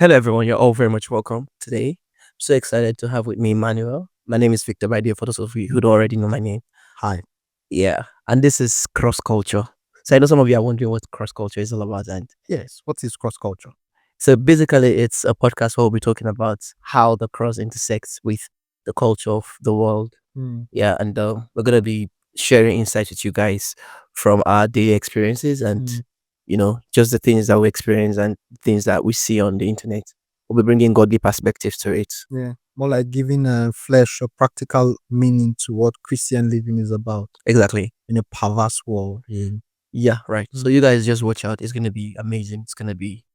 Hello, everyone. You're all very much welcome today. I'm so excited to have with me Emmanuel. My name is Victor, by the way, for those of you who don't already know my name. Hi. Yeah. And this is Cross Culture. So I know some of you are wondering what Cross Culture is all about. And Yes. What is cross culture? so basically, it's a podcast where we'll be talking about how the cross intersects with the culture of the world. Yeah. And we're going to be sharing insights with you guys from our daily experiences and, just the things that we experience and things that we see on the internet. We'll be bringing godly perspectives to it. Yeah. More like giving a flesh or practical meaning to what Christian living is about Exactly. in a perverse world. Yeah, right. So you guys just watch out. It's going to be amazing. It's going to be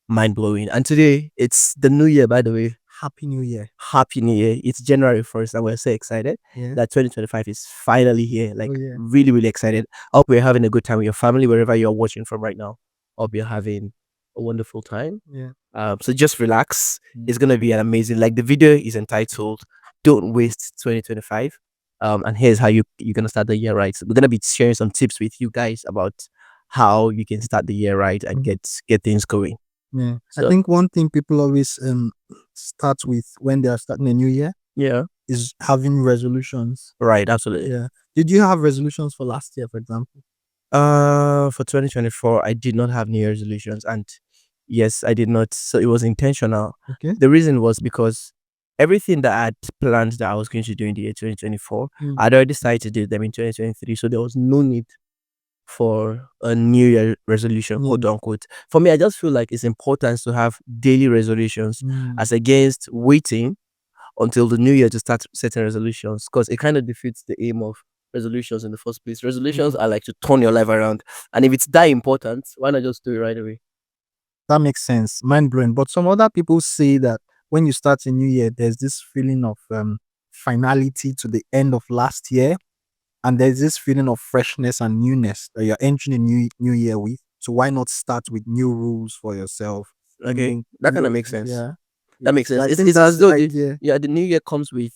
mind blowing. And today, it's the new year, by the way. Happy New Year. Happy New Year. It's January 1st, and we're so excited Yeah. that 2025 is finally here. Like, Oh, yeah. really, really excited. I hope you're having a good time with your family, wherever you're watching from right now. I hope you're having a wonderful time. Yeah. So just relax. It's going to be an amazing, like, the video is entitled Don't Waste 2025. And here's how you're going to start the year right. So we're going to be sharing some tips with you guys about how you can start the year right and get things going. Yeah. I So- think one thing people always start with when they are starting a new year Yeah. is having resolutions. Right. Absolutely. Yeah. Did you have resolutions for last year, for example? For 2024, I did not have New Year resolutions, and yes, I did not. So it was intentional. Okay. The reason was because everything that I had planned that I was going to do in the year 2024, I'd already decided to do them in 2023. So there was no need for a New Year resolution, quote unquote. For me, I just feel like it's important to have daily resolutions as against waiting until the new year to start setting resolutions, because it kind of defeats the aim of resolutions in the first place. Resolutions are like to turn your life around, and if it's that important, why not just do it right away? That makes sense. Mind blowing. But some other people say that when you start a new year, there's this feeling of finality to the end of last year. And there's this feeling of freshness and newness that you're entering a new year with. So why not start with new rules for yourself? Okay, that kind of makes sense. Yeah. That makes sense. I It's, think it's that's as though the the, idea. yeah, the new year comes with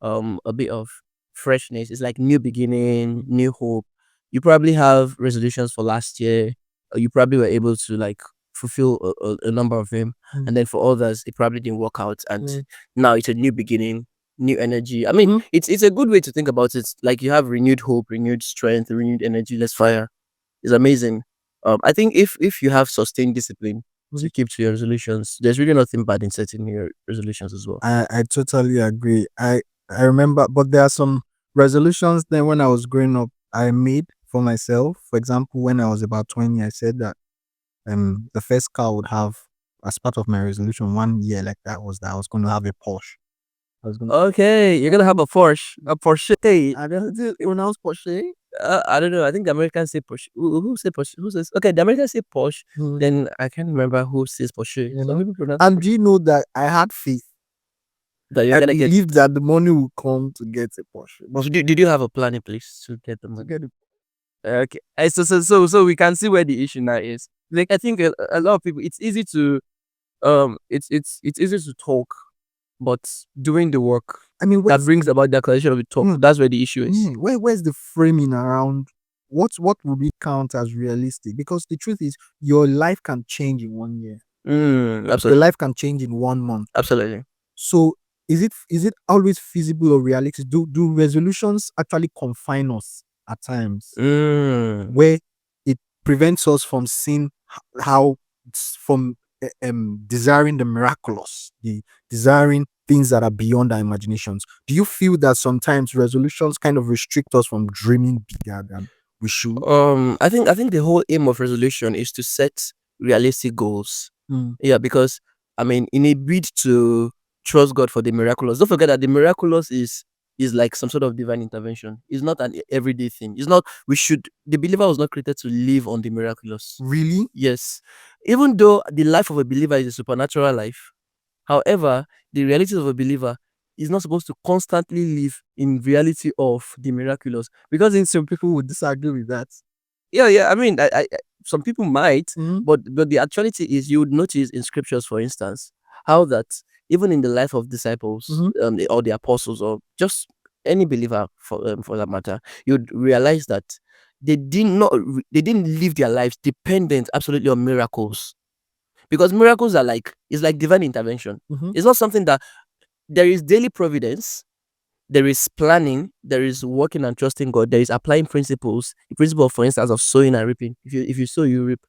a bit of freshness. It's like new beginning, new hope. You probably have resolutions for last year. Or you probably were able to like fulfill a number of them, and then for others, it probably didn't work out. And now it's a new beginning, new energy. I mean, it's a good way to think about it. Like you have renewed hope, renewed strength, renewed energy. Let's fire. It's amazing. I think if you have sustained discipline to keep to your resolutions, there's really nothing bad in setting your resolutions as well. I totally agree. I remember, but there are some resolutions then when I was growing up, I made for myself. For example, when I was about 20, I said that the first car I would have as part of my resolution 1 year like that was that I was going to have a Porsche. I was going to Okay, you're gonna have a Porsche. A Porsche. I don't pronounce Porsche. I don't know. I think the Americans say Porsche. Who say Porsche? Who says okay? The Americans say Porsche. Then I can't remember who says Porsche. You Some know? people pronounce. And do you know that I had faith? That you're I gonna get. believed that the money will come to get a Porsche. But did you have a plan in place to get the To money? get it. Okay. So we can see where the issue now is. Like I think a lot of people, it's easy to it's easy to talk, but doing the work I mean, that brings about the acceleration of the talk. That's where the issue is. where's the framing around what would we count as realistic? Because the truth is, your life can change in 1 year. Your Absolutely. life can change in 1 month. Absolutely. So is it always feasible or realistic? Do resolutions actually confine us at times where it prevents us from seeing how from desiring the miraculous, the desiring things that are beyond our imaginations? Do you feel that sometimes resolutions kind of restrict us from dreaming bigger than we should? I think the whole aim of resolution is to set realistic goals. Yeah, because I mean, in a bid to trust God for the miraculous, don't forget that the miraculous is like some sort of divine intervention. It's not an everyday thing. It's not. The believer was not created to live on the miraculous. Really? Yes, even though the life of a believer is a supernatural life, however, the reality of a believer is not supposed to constantly live in reality of the miraculous, because in Some people would disagree with that. yeah. I mean, some people might, but the actuality is, you would notice in scriptures, for instance, how that even in the life of disciples, or the apostles, or just any believer for that matter, you'd realize that they didn't live their lives dependent absolutely on miracles. Because miracles are it's like divine intervention. It's not something that there is daily providence, there is planning, there is working and trusting God, there is applying principles. The principle, for instance, of sowing and reaping. If you sow, you reap.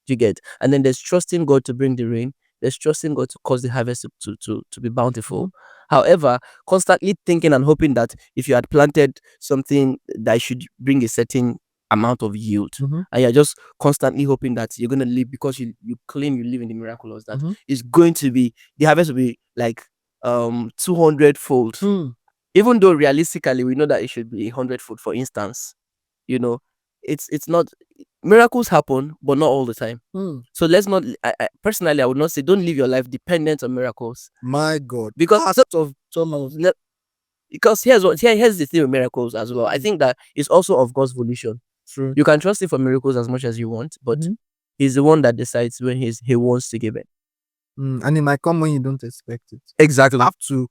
You get. And then there's trusting God to bring the rain. There's trusting God to cause the harvest to be bountiful. However, constantly thinking and hoping that if you had planted something that should bring a certain amount of yield, and you're just constantly hoping that you're going to live because you claim you live in the miraculous, that it's going to be, the harvest will be like 200 fold. Even though realistically we know that it should be 100 fold, for instance. It's not, miracles happen, but not all the time. So let's not, personally, I would not say don't live your life dependent on miracles. My God. Because because here's the thing with miracles as well. I think that it's also of God's volition. True. You can trust him for miracles as much as you want, but he's the one that decides when he wants to give it. And it might come when you don't expect it. Exactly. You have to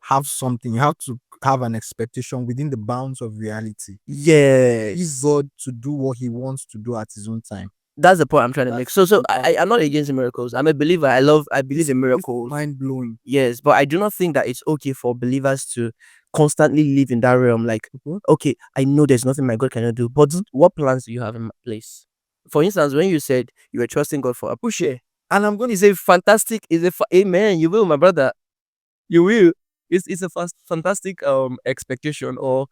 have something. You have to have an expectation within the bounds of reality. Yes. He's God to do what he wants to do at his own time. That's the point I'm trying to make. So I'm not against miracles. I'm a believer. I believe in miracles. Mind blowing. Yes, but I do not think that it's okay for believers to constantly live in that realm. Like, okay, I know there's nothing my God cannot do, but what plans do you have in place? For instance, when you said you were trusting God for a push, and I'm going to say fantastic. Amen. You will, my brother. You will. It's a fantastic expectation or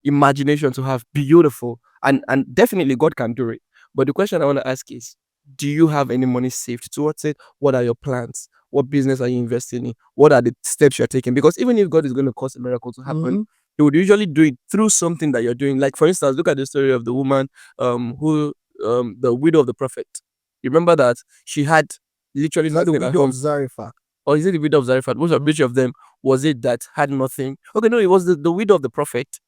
imagination to have. Beautiful, and definitely God can do it. But the question I want to ask is, do you have any money saved towards it? What are your plans? What business are you investing in? What are the steps you're taking? Because even if God is going to cause a miracle to happen, he would usually do it through something that you're doing. Like, for instance, look at the story of the woman who the widow of the prophet. You remember that she had literally nothing at home. Zarephath. Or is it the widow of Zarephath? Which of them was it that had nothing? Okay, no, it was the widow of the prophet.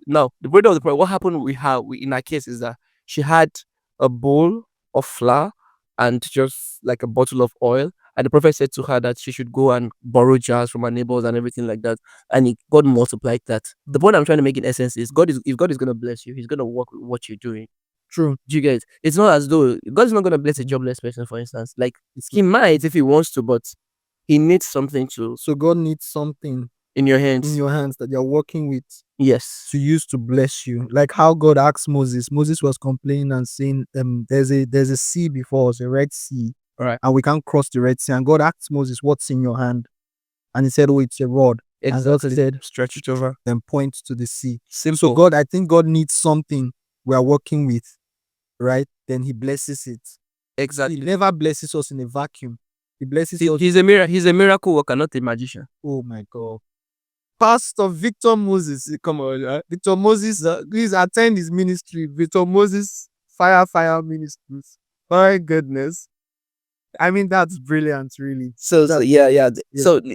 Now, the widow of the prophet, what happened with her in her case is that she had a bowl of flour and just like a bottle of oil. And the prophet said to her that she should go and borrow jars from her neighbors and everything like that. And God multiplied that. The point I'm trying to make in essence is if God is going to bless you, he's going to work with what you're doing. True. Do you get it? It's not as though God is not going to bless a jobless person, for instance. Like, he might if he wants to, but he needs something to. So God needs something in your hands. that you're working with. Yes. To use to bless you. Like how God asked Moses. Moses was complaining and saying, there's a sea before us, a Red Sea. Right. And we can't cross the Red Sea. And God asked Moses, what's in your hand? And he said, oh, it's a rod. Exactly. And God said, stretch it over. Then point to the sea. Simple. So I think God needs something we are working with, right? Then he blesses it. Exactly. He never blesses us in a vacuum. He blesses us. He's a miracle worker, not a magician. Oh my God. Pastor Victor Moses, come on, Victor Moses, please attend his ministry. Victor Moses, Fire Ministries. My goodness. I mean, that's brilliant, really. So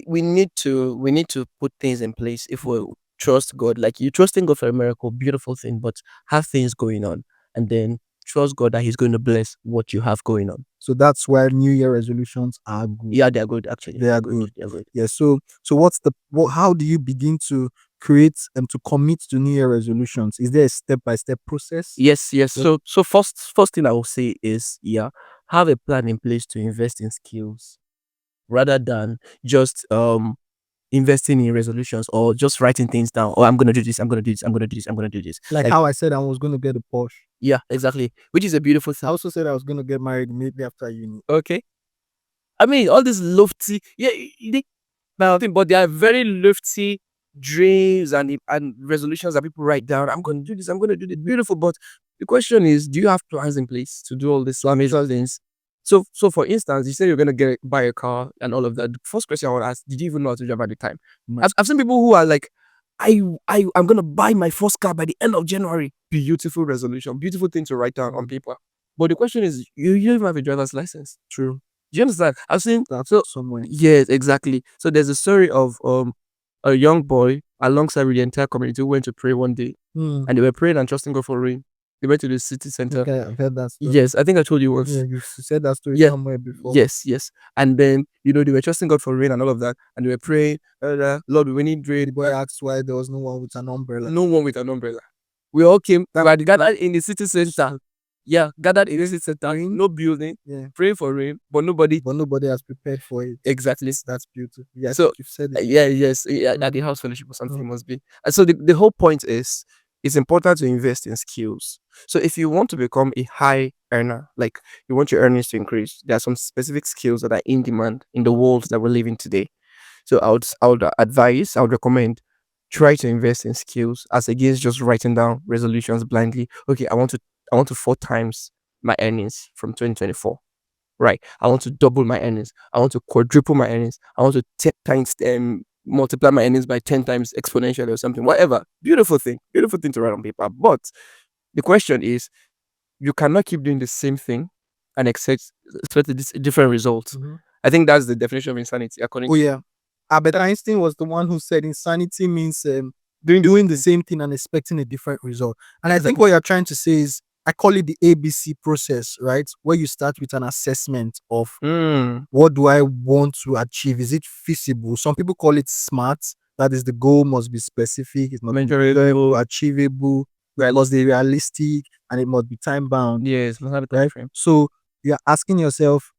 we need to put things in place if we trust God. Like, you trusting God for a miracle, beautiful thing, but have things going on, and then trust God that he's going to bless what you have going on. So that's why New Year resolutions are good. Yeah, they're good, actually. They are good. Yeah. So how do you begin to create and to commit to New Year resolutions? Is there a step-by-step process? Yes. So first thing I will say is, have a plan in place to invest in skills rather than just investing in resolutions or just writing things down. Oh, I'm gonna do this, I'm gonna do this, I'm gonna do this, I'm gonna do this. Like how I said I was gonna get a Porsche. Yeah, exactly. Which is a beautiful thing. I also said I was gonna get married immediately after uni. Okay. I mean, all this lofty, but they are very lofty dreams and resolutions that people write down. I'm gonna do this, I'm gonna do this. Beautiful, but the question is, do you have plans in place to do all these amazing things? So for instance, you say you're gonna buy a car and all of that. The first question I want to ask: did you even know how to drive at the time? I've seen people who are like, I'm gonna buy my first car by the end of January. Beautiful resolution, beautiful thing to write down on paper. But the question is, you don't even have a driver's license. True. Do you understand? I've seen that somewhere. Yes, exactly. So there's a story of a young boy alongside with the entire community who went to pray one day, and they were praying and trusting God for rain. They went to the city center. Okay, I've heard that story. Yes, I think I told you once. Yeah, you said that story somewhere before. Yes. And then, they were trusting God for rain and all of that. And they were praying, Lord, we need rain. The boy asked why there was no one with an umbrella. No one with an umbrella. We all came, we had gathered in the city center. gathered in this center, no building, praying for rain, but nobody has prepared for it. exactly. That's beautiful. Yeah, So, you've said it. at the house fellowship or something must be. And so the whole point is it's important to invest in skills. So if you want to become a high earner, like you want your earnings to increase, there are some specific skills that are in demand in the world that we're living today. So I would recommend try to invest in skills as against just writing down resolutions blindly. Okay, I want to 4 times my earnings from 2024. Right. I want to double my earnings. I want to quadruple my earnings. I want to 10 times multiply my earnings by 10 times exponentially or something. Whatever. Beautiful thing. Beautiful thing to write on paper. But the question is, you cannot keep doing the same thing and expect a different result. I think that's the definition of insanity, according to yeah. Albert Einstein was the one who said insanity means doing the same thing and expecting a different result. And I think what you're trying to say is, I call it the ABC process, right? Where you start with an assessment of what do I want to achieve? Is it feasible? Some people call it SMART. That is, the goal must be specific, it must be measurable, achievable, it must be realistic, and it must be time bound. Yes, must have a time frame. So you're asking yourself,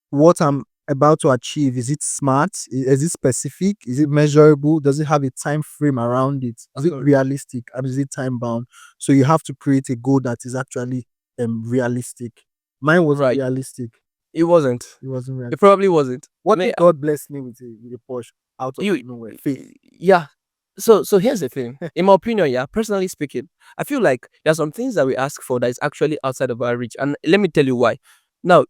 what I'm about to achieve, is it smart? Is it specific? Is it measurable? Does it have a time frame around it? Is it realistic? And is it time bound? So you have to create a goal that is actually realistic. Mine was realistic. It wasn't. It wasn't realistic. It probably wasn't. What if God blessed me with a Porsche out of nowhere? Yeah. So here's the thing. In my opinion, personally speaking, I feel like there's some things that we ask for that is actually outside of our reach. And let me tell you why. Now,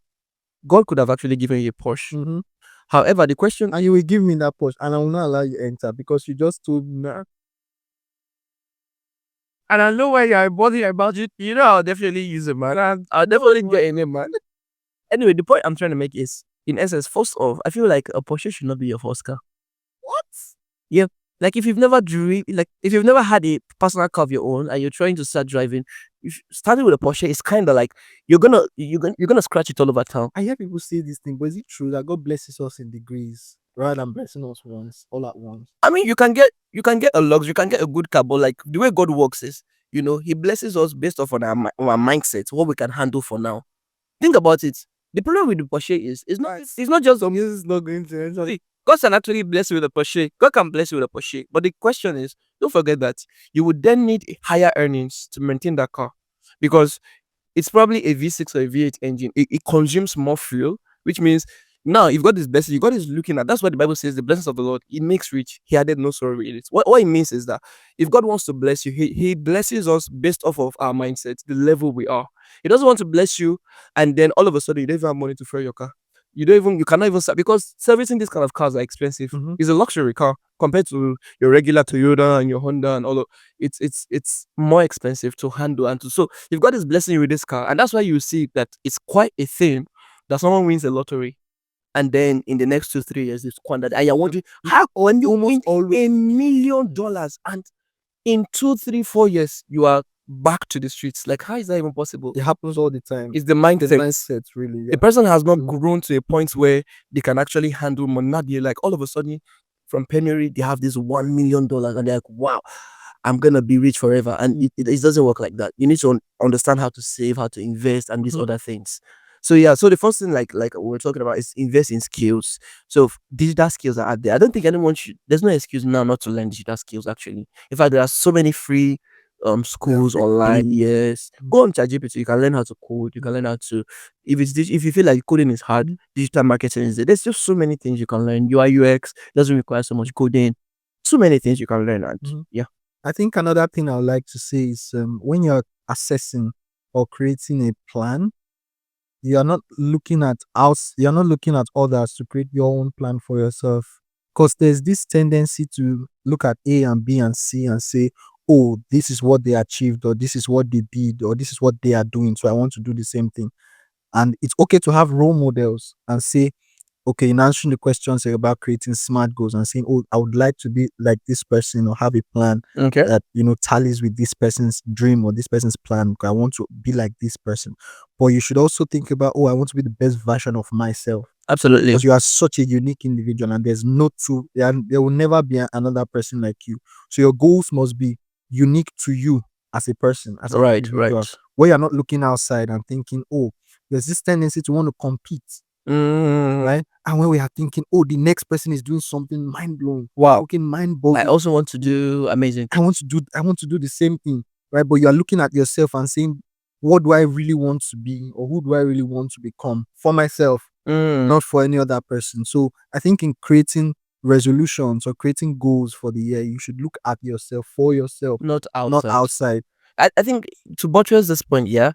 God could have actually given you a Porsche. However, the question... And you will give me that Porsche and I will not allow you enter because you just told me. And I know why you're bothering about it. You know, I'll definitely use it, man. I'll definitely get in it, man. Anyway, the point I'm trying to make is, in essence, first off, I feel like a Porsche should not be your first car. What? Yeah. Like if you've never had a personal car of your own and you're trying to start driving, starting with a Porsche is kind of like you're gonna scratch it all over town. I hear people say this thing, but is it true that God blesses us in degrees rather than blessing us all at once? I mean, you can get a luxury, you can get a good car, but like the way God works is, He blesses us based off on our mindset, what we can handle for now. Think about it. The problem with the Porsche is, it's not just is not going to enter. God can actually bless you with a Porsche. God can bless you with a Porsche. But the question is, don't forget that you would then need higher earnings to maintain that car. Because it's probably a V6 or a V8 engine. It consumes more fuel, which means now you've got this blessing. God is looking at, that's what the Bible says, the blessings of the Lord, it makes rich. He added no sorrow in it. What it means is that if God wants to bless you, he blesses us based off of our mindset, the level we are. He doesn't want to bless you and then all of a sudden you don't even have money to fuel your car. You cannot even start, because servicing these kind of cars are expensive. It's a luxury car compared to your regular Toyota and your Honda and all of it's more expensive to handle so you've got this blessing with this car, and that's why you see that it's quite a thing that someone wins a lottery and then in the next 2-3 years it's squandered, and you're wondering how can you win $1 million and in 2-3-4 years you are back to the streets? Like, how is that even possible? It happens all the time. It's the mindset. Mindset, really. The person has not grown to a point where they can actually handle money. Not they're like all of a sudden from penury they have this $1 million and they're like, wow, I'm gonna be rich forever. And it doesn't work like that. You need to understand how to save, how to invest, and these other things. So so the first thing like we're talking about is invest in skills. So digital skills are out there. I don't think anyone should. There's no excuse now not to learn digital skills. Actually, in fact, there are so many free schools online. Yes, go on ChatGPT. You can learn how to code. You can learn how to, if you feel like coding is hard, digital marketing is there. There's just so many things you can learn. UI UX doesn't require so much coding. So many things you can learn. And yeah, I think another thing I would like to say is when you're assessing or creating a plan, you're not looking at others to create your own plan for yourself. Because there's this tendency to look at A and B and C and say, oh, this is what they achieved, or this is what they did, or this is what they are doing, so I want to do the same thing. And it's okay to have role models and say, okay, in answering the questions about creating SMART goals and saying, oh, I would like to be like this person or have a plan that, tallies with this person's dream or this person's plan. Because I want to be like this person. But you should also think about, oh, I want to be the best version of myself. Absolutely. Because you are such a unique individual and there's no two, there will never be another person like you. So your goals must be unique to you. as a person, as an Right, individual, right. where you're not looking outside and thinking, oh, there's this tendency to want to compete, right? And when we are thinking, oh, the next person is doing something mind blowing, Wow. fucking mind I boggling. also want to do amazing. I want to do the same thing, right? But you are looking at yourself and saying, what do I really want to be, or who do I really want to become for myself, not for any other person? So I think in creating resolutions or creating goals for the year, you should look at yourself for yourself, Not not outside. outside. I think to buttress this point, yeah.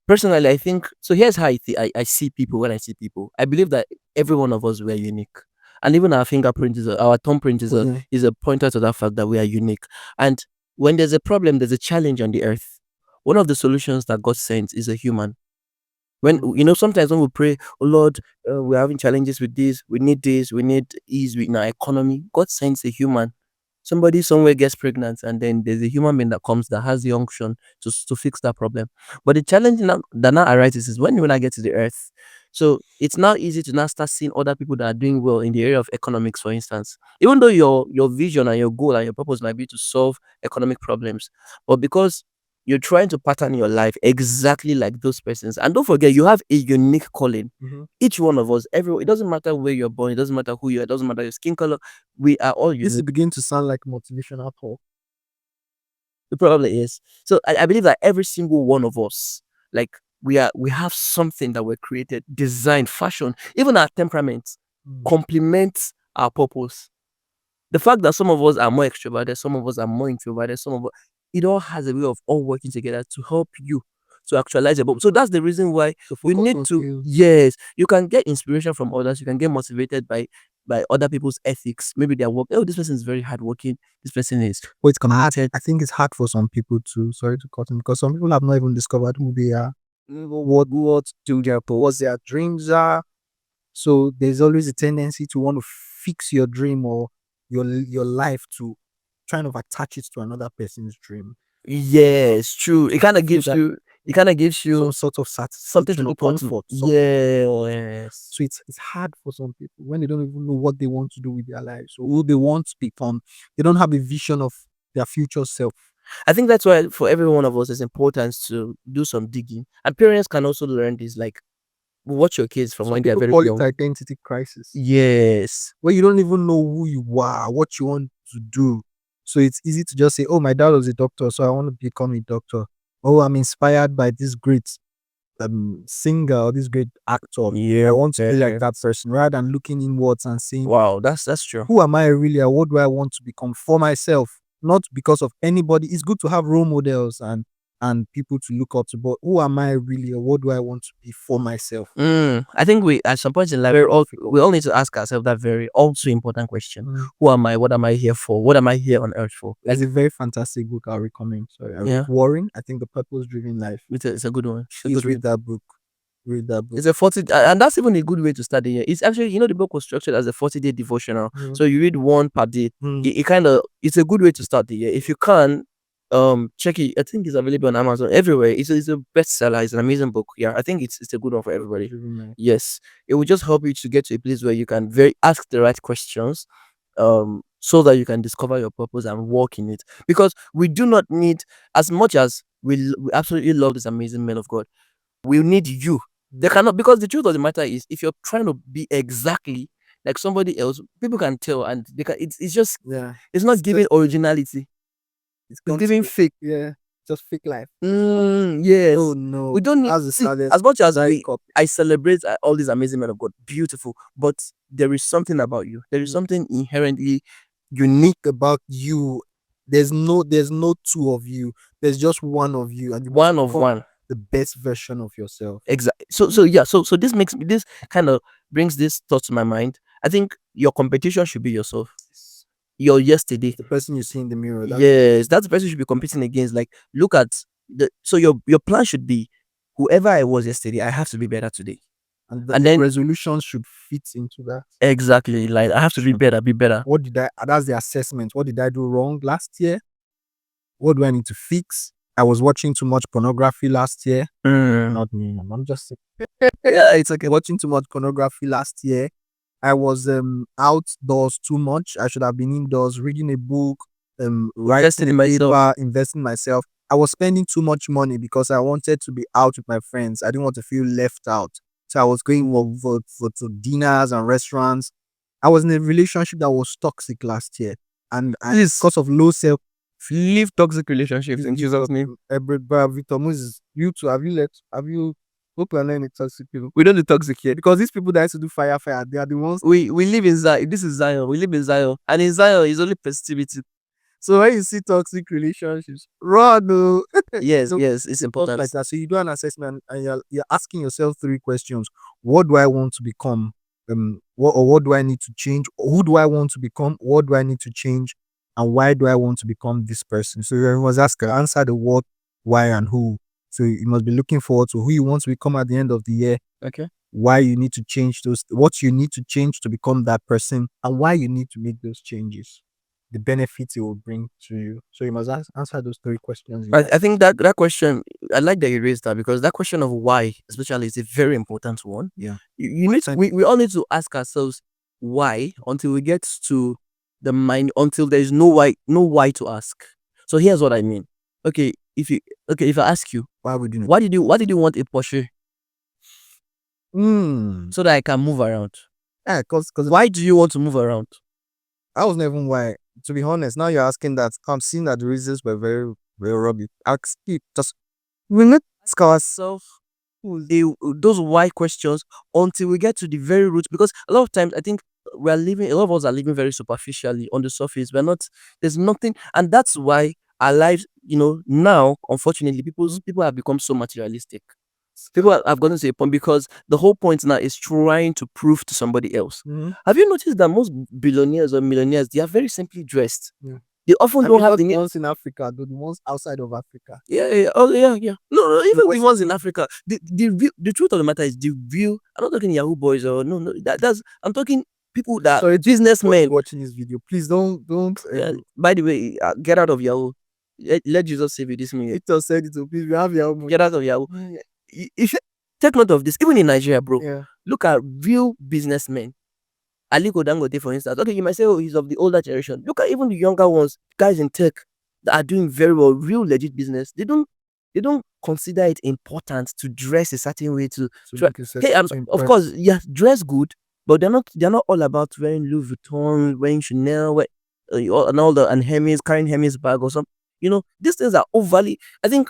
Personally, I think so. Here's how I see people when I see people. I believe that every one of us we are unique, and even our fingerprint our thumbprint Yeah. is a pointer to that fact that we are unique. And when there's a problem, there's a challenge on the earth. One of the solutions that God sends is a human. When sometimes when we pray, oh Lord, we're having challenges with this, we need ease in our economy. God sends a human. Somebody somewhere gets pregnant, and then there's a human being that comes that has the unction to fix that problem. But the challenge that now arises is when I get to the earth. So it's now easy to now start seeing other people that are doing well in the area of economics, for instance. Even though your vision and your goal and your purpose might be to solve economic problems, but because you're trying to pattern your life exactly like those persons. And don't forget, you have a unique calling. Each one of us, it doesn't matter where you're born, it doesn't matter who you are, it doesn't matter your skin color. We are all unique. This is beginning to sound like motivational talk. It probably is. So I believe that every single one of us, like we have something that we're created, designed, fashion, even our temperament complements our purpose. The fact that some of us are more extroverted, some of us are more introverted, it all has a way of all working together to help you to actualize your purpose. So that's the reason why you need to, yes, you can get inspiration from others, you can get motivated by other people's ethics. Maybe their work. Oh, this person is very hardworking. This person is. But it's complicated. I think it's hard for some people too. Sorry to cut in, because some people have not even discovered who they are, what do what their dreams are. So there's always a tendency to want to fix your dream or your life to trying to attach it to another person's dream. Yes, true. It kind of gives that- you. It kind of gives you Some sort of something to satisfaction or look forward to. comfort. Yes. So it's hard for some people when they don't even know what they want to do with their lives or who they want to become. They don't have a vision of their future self. I think that's why for every one of us it's important to do some digging. And parents can also learn this, like watch your kids from when they are very call young. it identity crisis. Yes. Where you don't even know who you are, what you want to do. So it's easy to just say, oh, my dad was a doctor, so I want to become a doctor. Oh, I'm inspired by this great singer or this great actor. Yeah. I want to be like that person, rather than looking inwards and saying, wow, that's true. Who am I really, and what do I want to become for myself? Not because of anybody. It's good to have role models and people to look up to, but who am I really, or what do I want to be for myself? I think we at some point in life we all need to ask ourselves that very also important question. Who am I? What am I here for? What am I here on earth for? There's a very fantastic book I'll recommend. Sorry, Warren. I think The Purpose Driven Life. It's a good one. Please read that book. Read that book. It's a 40, and that's even a good way to start the year. It's actually, the book was structured as a 40-day devotional. So you read one per day. It's a good way to start the year. If you can, check it. I think it's available on Amazon everywhere. It's a bestseller. It's an amazing book. Yeah, I think it's a good one for everybody. Yes, it will just help you to get to a place where you can ask the right questions, so that you can discover your purpose and walk in it. Because we do not need, as much as we absolutely love this amazing man of God, we need you. They cannot, because the truth of the matter is, if you're trying to be exactly like somebody else, people can tell, and they can. It's just it's not giving originality. It's giving fake. Yeah, just fake life. Yes. Oh no, we don't need. As much as I celebrate all these amazing men of God, beautiful, but there is something about you. There is something inherently unique about you. There's no two of you. There's just one of you, and one of one. The best version of yourself. Exactly. So this kind of brings this thought to my mind. I think your competition should be yourself. Your yesterday. The person you see in the mirror. Yes, that's the person you should be competing against. Like, look at your plan should be, whoever I was yesterday, I have to be better today. And then resolutions should fit into that. Exactly. Like, I have to be better. That's the assessment. What did I do wrong last year? What do I need to fix? I was watching too much pornography last year. Not me. I'm just saying. Yeah, it's okay. Watching too much pornography last year. I was outdoors too much. I should have been indoors, reading a book, writing a paper, investing in myself. I was spending too much money because I wanted to be out with my friends. I didn't want to feel left out. So I was going for to dinners and restaurants. I was in a relationship that was toxic last year. And because of low self, Leave toxic relationships in Jesus' name. Victor Moses, you too, have you hope you're not in a toxic people. We don't do toxic here. Because these people that used to do fire, they are the ones. We live in Zion. This is Zion. We live in Zion. And in Zion is only positivity. So when you see toxic relationships, run. No. Yes, So, yes, it's important. like that. So you do an assessment and you're asking yourself 3 questions. What do I want to become? What do I need to change? Who do I want to become? What do I need to change? And why do I want to become this person? So you must answer the what, why, and who. So you must be looking forward to who you want to become at the end of the year. Okay. Why you need to change those, what you need to change to become that person, and why you need to make those changes. The benefits it will bring to you. So you must answer those 3 questions. I think that question, I like that you raised that, because that question of why, especially, is a very important one. Yeah. You need we all need to ask ourselves why until we get to the mind, until there is no why to ask. So here's what I mean. Okay, if I ask you, Why would you? why did you want a Porsche? So that I can move around. Yeah, because why do you want to move around? I was never why. To be honest, now you're asking that. I'm seeing that the reasons were very, very rubbish. We need to ask ourselves those why questions until we get to the very root, because a lot of times I think a lot of us are living very superficially on the surface. There's nothing, and that's why our lives, now, unfortunately, people have become so materialistic. People have gotten to a point because the whole point now is trying to prove to somebody else. Have you noticed that most billionaires or millionaires, they are very simply dressed? Yeah. They often don't have the ones in Africa, the ones outside of Africa. Yeah. Oh, yeah. No, even the ones in Africa. The truth of the matter is the real. I'm not talking Yahoo boys or no. I'm talking people that businessmen. Watching this video, please don't. By the way, get out of Yahoo. Let Jesus save you this minute. It said it. Please, we have Yahoo. Get out of Yahoo. If you take note of this, even in Nigeria, bro. Yeah. Look at real businessmen. Aliko Dangote, for instance. Okay, you might say, oh, he's of the older generation. Look at even the younger ones, guys in tech that are doing very well, real legit business. They don't consider it important to dress a certain way to hey, of course, yes, dress good, but they're not all about wearing Louis Vuitton, wearing Chanel, and all the Hermes, carrying Hermes bag or something. These things are overly. I think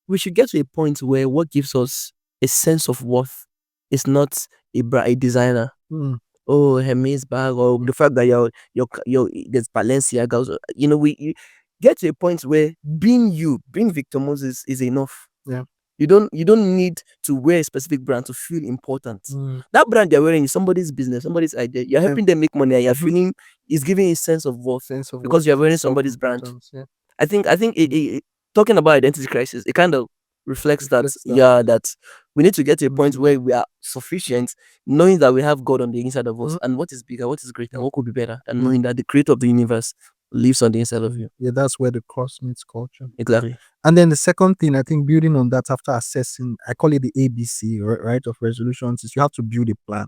we should get to a point where what gives us a sense of worth is not a designer. Oh, Hermes bag, or the fact that your there's Balenciaga. We get to a point where being Victor Moses is enough. Yeah. You don't need to wear a specific brand to feel important. That brand you're wearing is somebody's business, somebody's idea. You're helping them make money, and you're feeling is giving a sense of worth because you're wearing somebody's brand. Yeah. I think talking about identity crisis, it kind of reflects that. Yeah, that we need to get to a point where we are sufficient, knowing that we have God on the inside of us, and what is bigger, what is greater, what could be better, and knowing that the creator of the universe lives on the inside of you. Yeah, that's where the cross meets culture. Exactly. And then the second thing, I think, building on that after assessing, I call it the ABC, right, of resolutions, is you have to build a plan.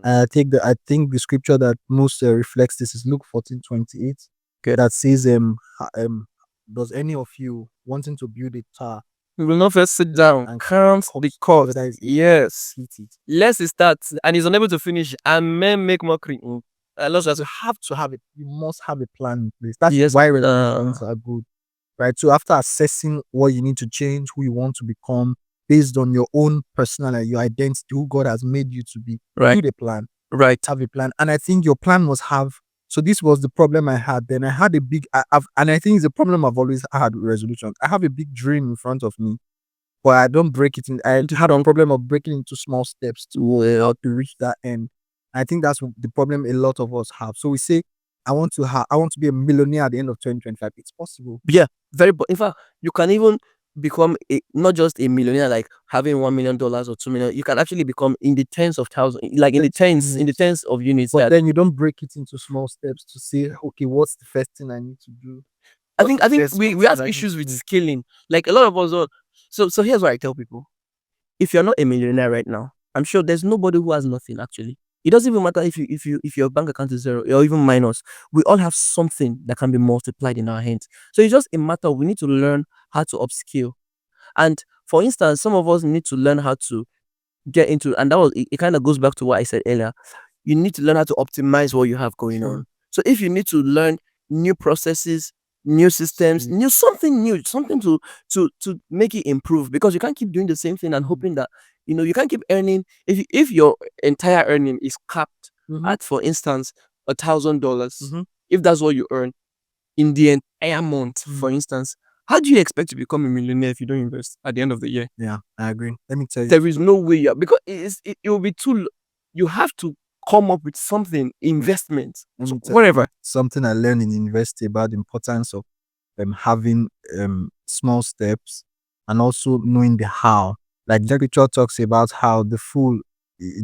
I think the scripture that most reflects this is Luke 14:28. Okay, that says, does any of you wanting to build a tower? We will not first sit down and count the cost. Yes. Let's start. And he's unable to finish. And men make mockery. You have to have it. You must have a plan in place. That's why resolutions are good. Right. So after assessing what you need to change, who you want to become, based on your own personality, your identity, who God has made you to be, build a plan. Right. Have a plan. And I think your plan must have. So this was the problem I had. Then I had a big, and I think it's a problem I've always had with resolutions. I have a big dream in front of me, but I don't break it in. I had a problem of breaking into small steps to reach that end. I think that's the problem a lot of us have. So we say, I want to be a millionaire at the end of 2025. It's possible. Yeah, in fact, you can even become not just a millionaire, like having $1 million or $2 million. You can actually become in the tens of thousands, like in the tens of units. But then you don't break it into small steps to say, okay, what's the first thing I need to do? I think we have issues with scaling. Like a lot of us. So here's what I tell people: if you're not a millionaire right now, I'm sure there's nobody who has nothing. Actually, it doesn't even matter if your bank account is zero or even minus. We all have something that can be multiplied in our hands. So it's just a matter of we need to learn how to upskill. And for instance, some of us need to learn how to get into, and that was it kind of goes back to what I said earlier. You need to learn how to optimize what you have going on. So if you need to learn new processes, new systems, something new, something to make it improve, because you can't keep doing the same thing and hoping that you can't keep earning. If your entire earning is capped at, for instance, $1,000, if that's what you earn in the entire month, for instance, how do you expect to become a millionaire if you don't invest at the end of the year? Yeah, I agree. Let me tell you, there is no way because it will be too. You have to come up with something, investment, whatever. Something I learned in university about the importance of having small steps and also knowing the how. Like literature talks about how the fool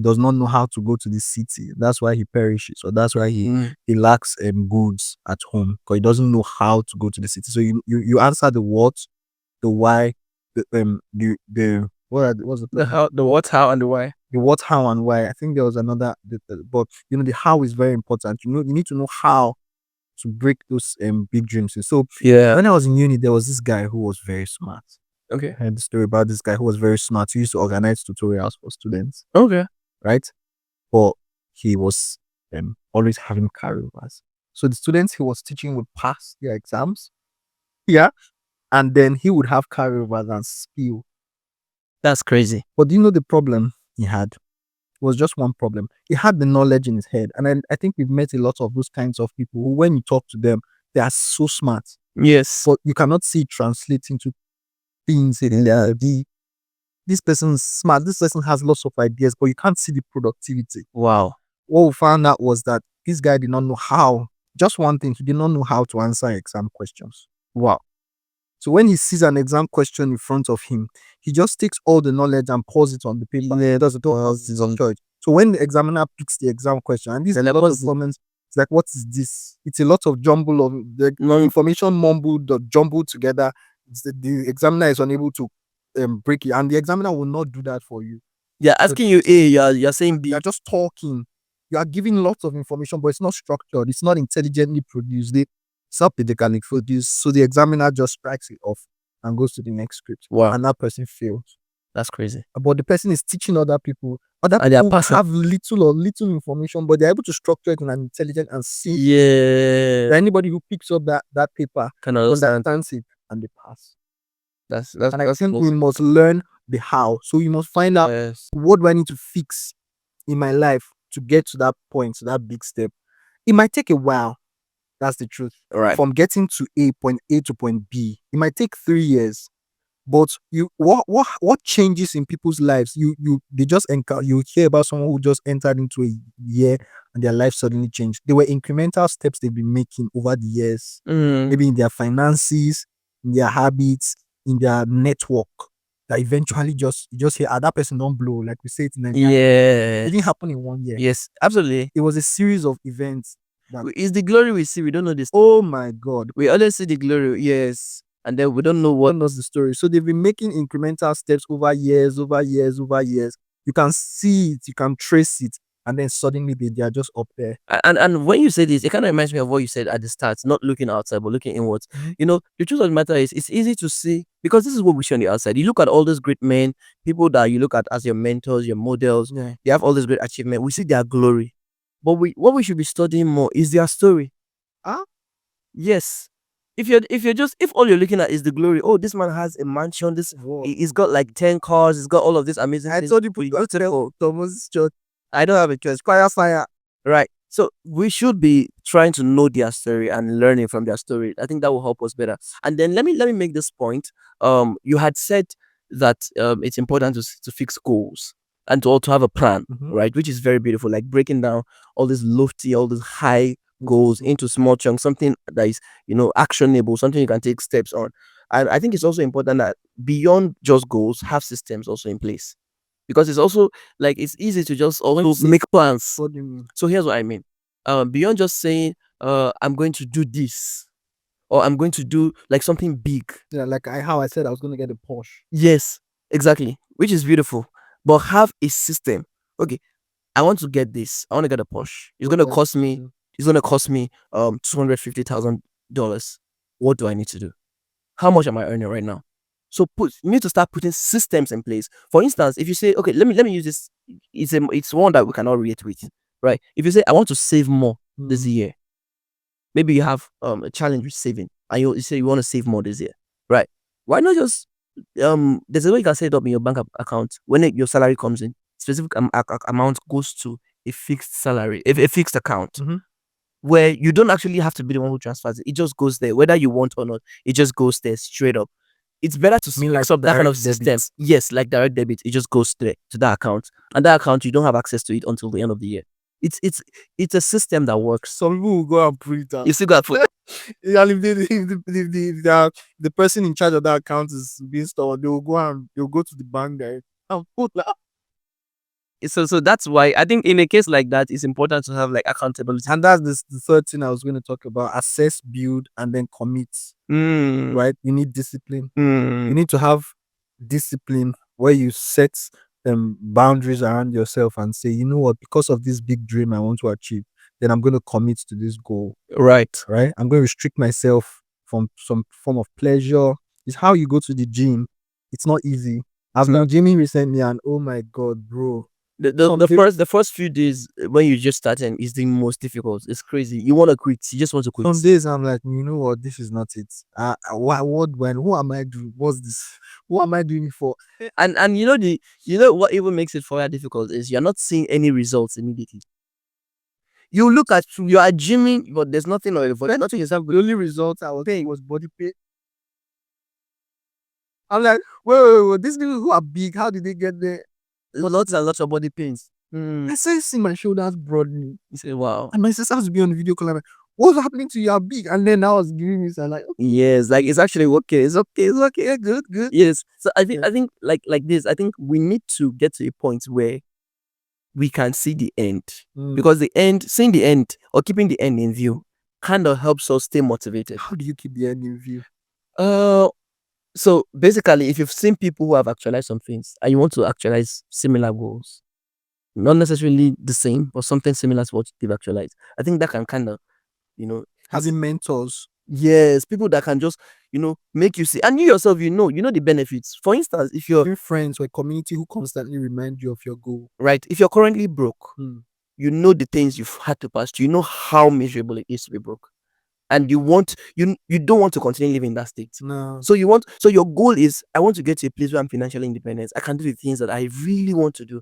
does not know how to go to the city. That's why he perishes, or that's why he lacks goods at home, because he doesn't know how to go to the city. So you answer the what, the why, the what's the how, the what, how, and the why. The what, how, and why. I think there was another, but the how is very important. You need to know how to break those big dreams. So when I was in uni, there was this guy who was very smart. Okay. I heard the story about this guy who was very smart. He used to organize tutorials for students. Okay. Right? But he was always having carryovers. So the students he was teaching would pass their exams. Yeah. And then he would have carryovers and spill. That's crazy. But do you know the problem he had? It was just one problem. He had the knowledge in his head. And I think we've met a lot of those kinds of people who, when you talk to them, they are so smart. Yes. But you cannot see it translate into things in there. This person's smart. This person has lots of ideas, but you can't see the productivity. Wow. What we found out was that this guy did not know how. Just one thing, he did not know how to answer exam questions. Wow. So when he sees an exam question in front of him, he just takes all the knowledge and pours it on the paper. Yeah, does it all else is on choice. So when the examiner picks the exam question, and this is a lot of comments, it's like, what is this? It's a lot of jumble of the information mumbled or jumbled together. The examiner is unable to break it, and the examiner will not do that for you. Yeah, asking you A, you're saying B. You're just talking. You are giving lots of information, but it's not structured. It's not intelligently produced. Self-pedagogically produced. So the examiner just strikes it off and goes to the next script. Wow. And that person fails. That's crazy. But the person is teaching other people. Other people have little information, but they're able to structure it in an intelligent and see. Yeah. Anybody who picks up that paper can understand it and they pass. And I think we must learn the how. So we must find out what do I need to fix in my life to get to that point, to that big step. It might take a while. That's the truth. Right. From getting to point A to point B, it might take 3 years. But what changes in people's lives? They just encounter. You hear about someone who just entered into a year and their life suddenly changed. They were incremental steps they've been making over the years. Maybe in their finances, in their habits, in their network. That eventually you just hear that person don't blow, like we say it in Nigeria. Yeah. It didn't happen in 1 year. Yes, absolutely. It was a series of events. It's the glory we see. We don't know this. Oh my God. We always see the glory. Yes. And then we don't know what knows the story. So they've been making incremental steps over years. You can see it, you can trace it, and then suddenly they are just up there. And when you say this, it kind of reminds me of what you said at the start, not looking outside, but looking inwards. The truth of the matter is, it's easy to see, because this is what we see on the outside. You look at all those great men, people that you look at as your mentors, your models. Yeah. They have all this great achievement. We see their glory. But what we should be studying more is their story. Yes. If all you're looking at is the glory, oh, this man has a mansion, he's got like 10 cars, he's got all of this amazing things. I told you, Thomas Church. I don't have a choice. Fire. Right. So we should be trying to know their story and learning from their story. I think that will help us better. And then let me make this point. You had said that it's important to fix goals and to also have a plan, right? Which is very beautiful, like breaking down all this lofty, all this high goals into small chunks, something that is, actionable, something you can take steps on. And I think it's also important that beyond just goals, have systems also in place. Because it's also like, it's easy to just also make plans. What do you mean? So here's what I mean. Beyond just saying, I'm going to do this, or I'm going to do like something big. Yeah, like how I said I was going to get a Porsche. Yes, exactly. Which is beautiful. But have a system. Okay, I want to get this. I want to get a Porsche. It's going to cost me $250,000. What do I need to do? How much am I earning right now? So you need to start putting systems in place. For instance, if you say, okay, let me use this. It's one that we cannot relate with, right? If you say, I want to save more this year, maybe you have a challenge with saving, and you say you want to save more this year, right? Why not just there's a way you can set it up in your bank account. When your salary comes in, specific amount goes to a fixed salary, a fixed account, where you don't actually have to be the one who transfers it. It just goes there, whether you want or not. It just goes there straight up. It's better to mix up that kind of system. Yes, like direct debit. It just goes straight to that account, and that account you don't have access to it until the end of the year. It's a system that works. Some people will go and put it down. You still got to put. And if the person in charge of that account is being stored, they'll go to the bank there and put that. So that's why I think in a case like that, it's important to have like accountability. And that's the third thing I was going to talk about: assess, build, and then commit. Right? You need discipline. You need to have discipline where you set boundaries around yourself and say, you know what, because of this big dream I want to achieve, then I'm going to commit to this goal. Right. I'm going to restrict myself from some form of pleasure. It's how you go to the gym. It's not easy. I've been gymming recently, and oh my god, bro. The first few days when you just starting is the most difficult. It's crazy. You want to quit. You just want to quit. Some days I'm like, you know what, this is not it. Who am I doing? What's this? What am I doing it for? And you know what even makes it further difficult is you're not seeing any results immediately. You look at you are gymming, but there's nothing on it. There's nothing yourself. The only result I was saying was body pain. I'm like, wait, these people who are big, how did they get there? Lots and lots of body pains. I started seeing my shoulders broadening. You say, wow. And my sister has to be on the video call. I'm like, what's happening to you? You're big. And then I was giving me some like, okay. Yes, like it's actually okay. It's okay. Good. Yes. So I think like this, I think we need to get to a point where we can see the end. Because seeing the end or keeping the end in view kind of helps us stay motivated. How do you keep the end in view? So basically, if you've seen people who have actualized some things and you want to actualize similar goals, not necessarily the same, but something similar to what they've actualized, I think that can kind of, having mentors. Yes, people that can just, make you see, and you yourself, you know the benefits. For instance, if you're friends or a community who constantly remind you of your goal. Right. If you're currently broke, you know the things you've had to pass through. You know how miserable it is to be broke. And you don't want to continue living in that state. No. So your goal is, I want to get to a place where I'm financially independent. I can do the things that I really want to do.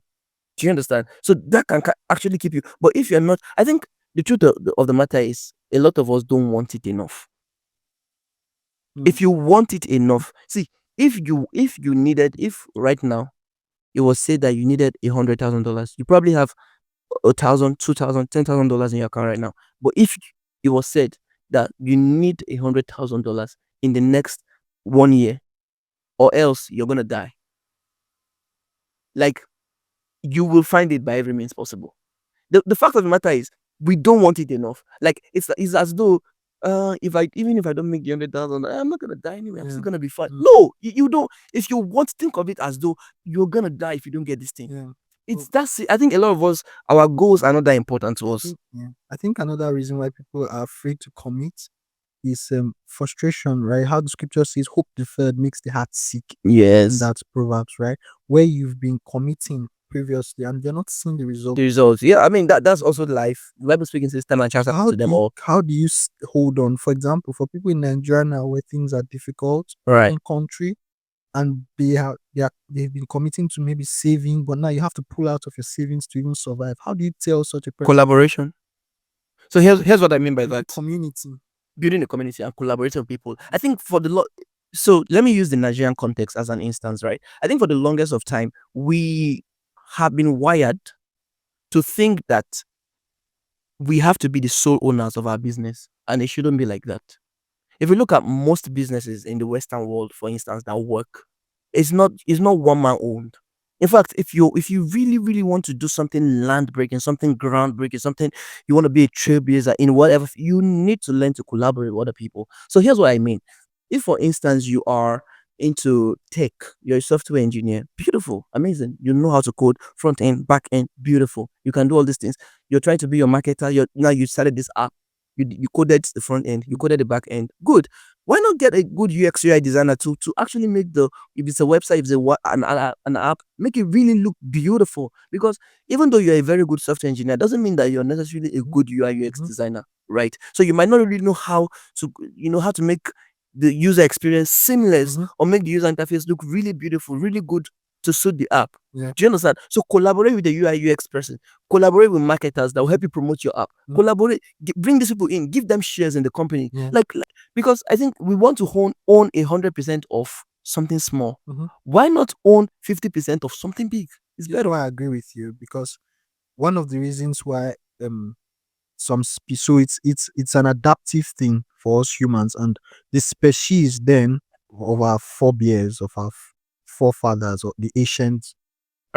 Do you understand? So that can actually keep you. But if you're not, I think the truth of the matter is a lot of us don't want it enough. If you want it enough, see, if right now it was said that you needed $100,000, you probably have $1,000, $2,000, $10,000 in your account right now. But if it was said that you need $100,000 in the next 1 year, or else you're gonna die, like, you will find it by every means possible. The fact of the matter is, we don't want it enough. Like, it's as though even if I don't make the 100,000, I'm not gonna die anyway. I'm still gonna be fine. No, you don't. If you want to think of it as though you're gonna die if you don't get this thing. Yeah. I think a lot of us, our goals are not that important to us. I think another reason why people are afraid to commit is frustration, right? How the scripture says, hope deferred makes the heart sick. Yes. And that's Proverbs, right? Where you've been committing previously and you're not seeing the results. The results. Yeah, I mean, that's also life. The Bible speaking says time and chance to them all. How do you hold on? For example, for people in Nigeria now where things are difficult, right, in country, and they've been committing to maybe saving, but now you have to pull out of your savings to even survive. How do you tell such a person? Collaboration. So here's what I mean by that. Community. Building a community and collaborating with people. I think so let me use the Nigerian context as an instance, right? I think for the longest of time, we have been wired to think that we have to be the sole owners of our business, and it shouldn't be like that. If you look at most businesses in the Western world, for instance, that work, it's not one man owned. In fact, if you really, really want to do something land breaking, something groundbreaking, something you want to be a trailblazer in whatever, you need to learn to collaborate with other people. So here's what I mean. If, for instance, you are into tech, you're a software engineer, beautiful, amazing. You know how to code, front end, back end, beautiful. You can do all these things. You're trying to be your marketer. You started this app. you coded the front end, you coded the back end. Good. Why not get a good UX UI designer to actually make the, if it's a website, if it's an app, make it really look beautiful. Because even though you're a very good software engineer, doesn't mean that you're necessarily a good UI UX designer, right? So you might not really know how to make the user experience seamless, or make the user interface look really beautiful, really good to suit the app. Yeah. Do you understand? So collaborate with the UI UX person, collaborate with marketers that will help you promote your app. Collaborate, bring these people in, give them shares in the company. Like because I think we want to own 100% of something small. Why not own 50% of something big? It's That's better. why I agree with you, because one of the reasons why so it's an adaptive thing for us humans, and the species then of our forebears, of our forefathers, or the ancient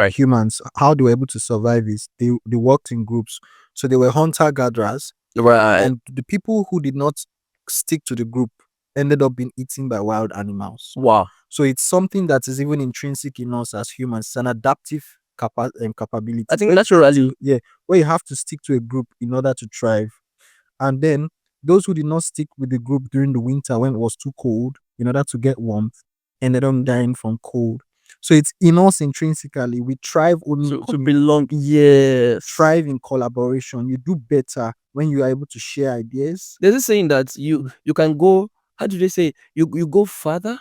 humans, how they were able to survive is they worked in groups. So they were hunter gatherers, Right. and the people who did not stick to the group ended up being eaten by wild animals. Wow. So it's something that is even intrinsic in us as humans. It's an adaptive capability. I think naturally. Where you have to stick to a group in order to thrive. And then those who did not stick with the group during the winter when it was too cold, in order to get warmth, ended up dying from cold. So it's in us intrinsically. We thrive only to belong. Yes. thrive in collaboration. You do better when you are able to share ideas. There's this saying that you can go. How do they say? You go farther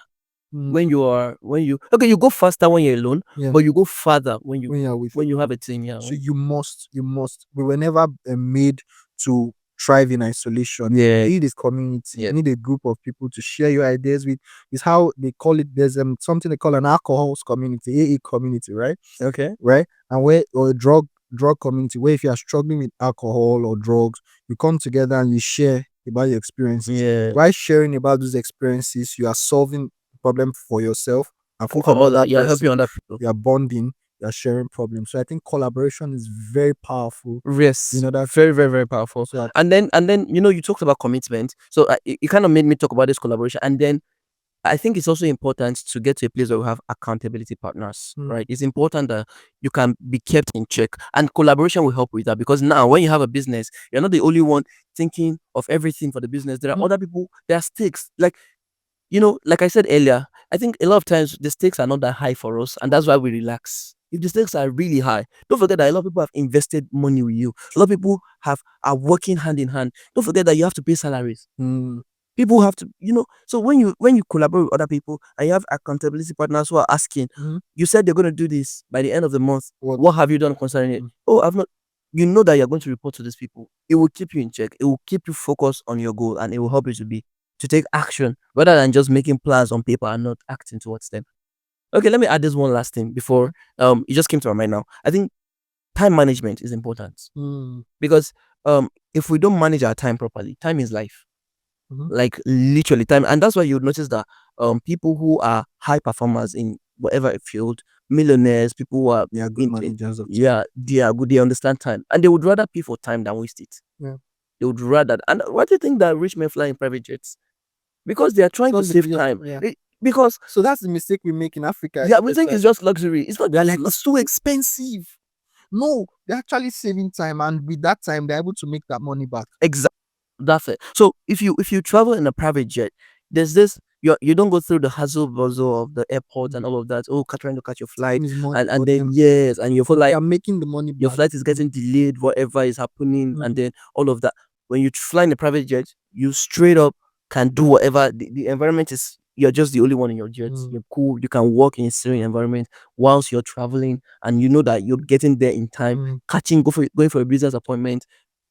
when you go faster when you're alone, but you go farther when you have a team. Yeah. So you must. We were never made to thrive in isolation. You need this community. You need a group of people to share your ideas with. Is how they call it. There's something they call an alcohols community, AA community, right? Okay. Right, or a drug community, where if you are struggling with alcohol or drugs, you come together and you share about your experiences. Yeah. While sharing about those experiences, you are solving problem for yourself and for that you're helping other people. You are bonding, you are sharing problems. So I think collaboration is very powerful. Yes, very, very, very powerful. So and then you talked about commitment. So it kind of made me talk about this collaboration. And then I think it's also important to get to a place where we have accountability partners, right? It's important that you can be kept in check, and collaboration will help with that. Because now when you have a business, you're not the only one thinking of everything for the business. There are other people, there are stakes. Like I said earlier, I think a lot of times the stakes are not that high for us, and that's why we relax. If the stakes are really high, don't forget that a lot of people have invested money with you. A lot of people are working hand in hand. Don't forget that you have to pay salaries. People have to, so when you collaborate with other people and you have accountability partners who are asking, you said you're going to do this by the end of the month. What have you done concerning it? Oh, I've not. You know that you're going to report to these people. It will keep you in check. It will keep you focused on your goal, and it will help you to take action rather than just making plans on paper and not acting towards them. Okay, let me add this one last thing before it just came to my mind now. I think time management is important because if we don't manage our time properly, time is life. Like literally time. And that's why you would notice that people who are high performers in whatever field, millionaires, people who are good managers of they are good, they understand time, and they would rather pay for time than waste it. They would rather. And why do you think that rich men fly in private jets? Because they are trying to save time. Because so that's the mistake we make in Africa. Yeah, we think it's just luxury. It's not. They're like, it's so expensive. No, they're actually saving time, and with that time, they're able to make that money back. Exactly. That's it. So if you travel in a private jet, there's this. You don't go through the hustle bustle of the airport and all of that. Oh, trying to catch your flight, and then and your flight, you're making the money back. Your flight is getting delayed. Whatever is happening, and then all of that. When you fly in a private jet, you straight up can do whatever. The environment is. You're just the only one in your jet. You're cool. You can walk in a serene environment whilst you're traveling, and you know that you're getting there in time. Going for a business appointment,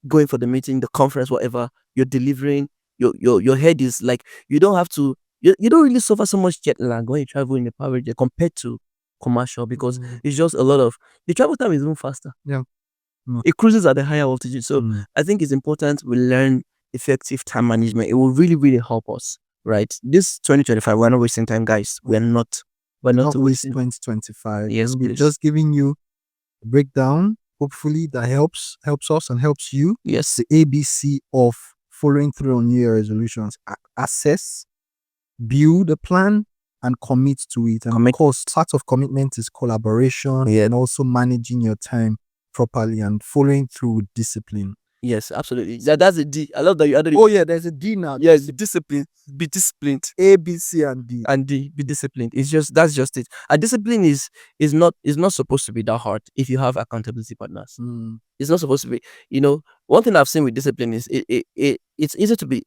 going for the meeting, the conference, whatever. You're delivering. Your head is like, you don't have to. You don't really suffer so much jet lag when you travel in a private jet compared to commercial, because it's just a lot of, the travel time is even faster. It cruises at a higher altitude. So I think it's important we learn effective time management. It will really, really help us. Right, this 2025, we're not wasting time, guys. We're not wasting 2025. Yes, we're just giving you a breakdown, hopefully that helps us and helps you. Yes, the ABC of following through on New Year resolutions: assess, build a plan, and commit to it. And of course, part of commitment is collaboration, and also managing your time properly and following through with discipline. Yes, absolutely. That's a D. I love that you added it. Oh yeah, there's a D now. Yes, discipline. Be disciplined. A, B, C, and D. And D. Be disciplined. It's just that's just it. And discipline is not supposed to be that hard if you have accountability partners. It's not supposed to be. You know, one thing I've seen with discipline is it's easy to be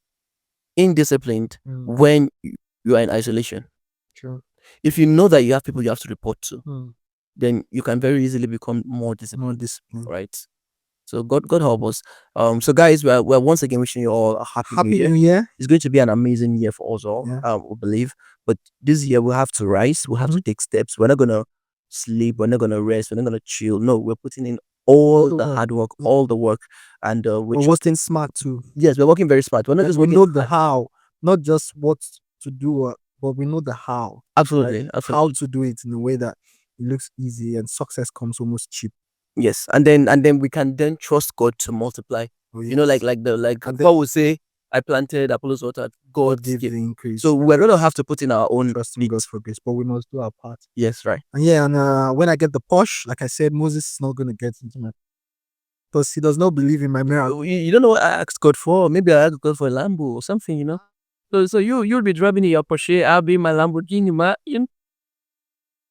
indisciplined when you are in isolation. True. If you know that you have people you have to report to, then you can very easily become more disciplined. Right? So God help us. So guys, we're once again wishing you all a happy new year. It's going to be an amazing year for us all. We believe. But this year we have to rise. We have to take steps. We're not gonna sleep. We're not gonna rest. We're not gonna chill. No, we're putting in all the hard work, all the work, and we're working smart too. Yes, we're working very smart. We're not just we know the how, not just what to do, but we know the how. Absolutely, right? absolutely. How to do it in a way that it looks easy and success comes almost cheap. Yes, and then we can then trust God to multiply. You know, like Paul would say, "I planted, Apollos watered, God gave the increase." So we're gonna have to put in our own trusting God for grace, but we must do our part. Yes, right. And yeah, and when I get the Porsche, like I said, Moses is not gonna get into my, because he does not believe in my miracle. You don't know what I asked God for. Maybe I asked God for a Lambo or something, you know. So you'll be driving in your Porsche, I'll be in my Lamborghini, you know.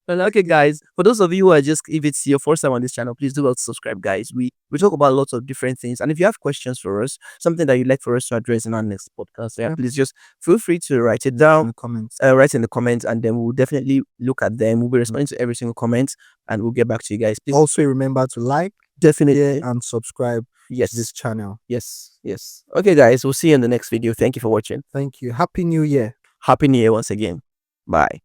Well, okay, guys. For those of you who are just, if it's your first time on this channel, please do well to subscribe, guys. We talk about lots of different things, and if you have questions for us, something that you'd like for us to address in our next podcast, please just feel free to write it down in the comments. Write in the comments, and then we'll definitely look at them. We'll be responding to every single comment, and we'll get back to you guys. Please also remember to like, definitely, and subscribe. Yes, to this channel. Yes. Okay, guys. We'll see you in the next video. Thank you for watching. Thank you. Happy New Year. Happy New Year once again. Bye.